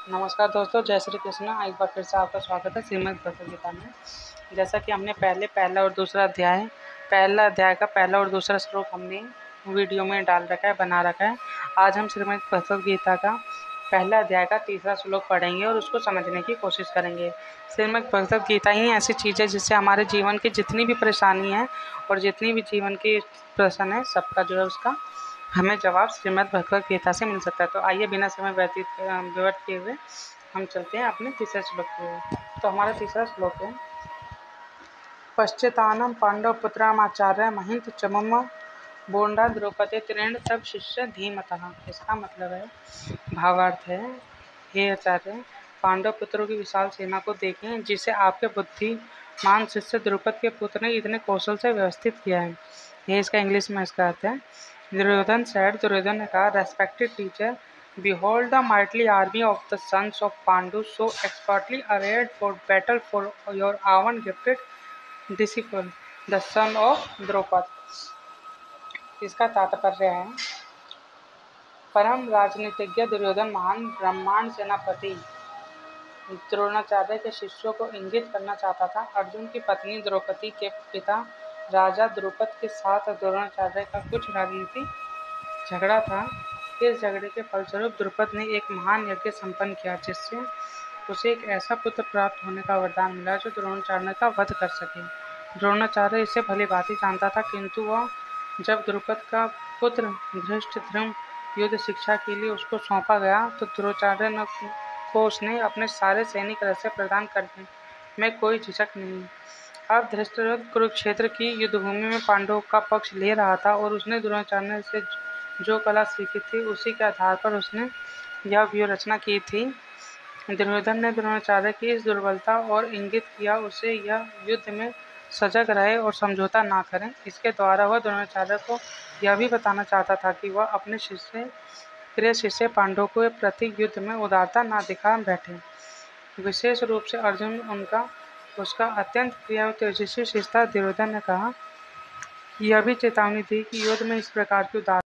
नमस्कार दोस्तों, जय श्री कृष्ण। एक बार फिर से आपका स्वागत है श्रीमद् भगवद गीता में। जैसा कि हमने पहला और दूसरा अध्याय का पहला और दूसरा श्लोक हमने वीडियो में डाल रखा है, बना रखा है। आज हम श्रीमद् भगवद गीता का पहला अध्याय का तीसरा श्लोक पढ़ेंगे और उसको समझने की कोशिश करेंगे। श्रीमद् भगवद गीता ही ऐसी चीज़ है जिससे हमारे जीवन की जितनी भी परेशानी है और जितनी भी जीवन की प्रश्न है, सबका जो है उसका हमें जवाब श्रीमद् भगवद गीता से मिल सकता है। तो आइए बिना समय व्यर्थ किए हुए हम चलते हैं अपने तीसरे श्लोक की ओर। तो हमारा तीसरा श्लोक है, पश्चितानम पांडव पुत्रमाचार्य महिंत चमम बोंडा द्रौपदी त्रेण तब शिष्य धीमतः। इसका मतलब है, भावार्थ है, हे आचार्य, पांडव पुत्रों की विशाल सेना को देखें जिसे आपके बुद्धिमान शिष्य द्रुपद के पुत्र ने इतने कौशल से व्यवस्थित किया है। ये इसका इंग्लिश में इसका अर्थ है। दुर्योधन ने कहा, respected teacher, behold the mighty army of the sons of Pandu so expertly arrayed for battle for your own gifted disciple, the son of Draupad। इसका तात्पर्य है, परम राजनीतिज्ञ दुर्योधन महान ब्रह्मांड सेनापति द्रोणाचार्य के शिष्यों को इंगित करना चाहता था। अर्जुन की पत्नी द्रौपदी के पिता राजा द्रुपद के साथ द्रोणाचार्य का कुछ राजनीतिक झगड़ा था। इस झगड़े के फलस्वरूप द्रुपद ने एक महान यज्ञ संपन्न किया जिससे उसे एक ऐसा पुत्र प्राप्त होने का वरदान मिला जो द्रोणाचार्य का वध कर सके। द्रोणाचार्य इसे भली भांति जानता था, किंतु वह जब द्रुपद का पुत्र धृष्टद्युम्न युद्ध शिक्षा के लिए उसको सौंपा गया तो द्रोणाचार्य को उसने अपने सारे सैनिक रहस्य प्रदान करने में कोई झिझक नहीं। अब धृष्टद्युम्न कुरुक्षेत्र की युद्धभूमि में पांडवों का पक्ष ले रहा था और उसने द्रोणाचार्य से जो कला सीखी थी उसी के आधार पर उसने यह व्यूह रचना की थी। दुर्योधन ने द्रोणाचार्य की इस दुर्बलता और इंगित किया उसे यह युद्ध में सजग रहे और समझौता ना करें। इसके द्वारा वह द्रोणाचार्य को यह भी बताना चाहता था कि वह अपने प्रिय शिष्य पांडवों के प्रति युद्ध में उदारता ना दिखा बैठे। विशेष रूप से अर्जुन उसका अत्यंत प्रिय और तेजस्वी शिष्य था। दुर्योधन ने कहा, यह भी चेतावनी दी कि युद्ध में इस प्रकार की उदारता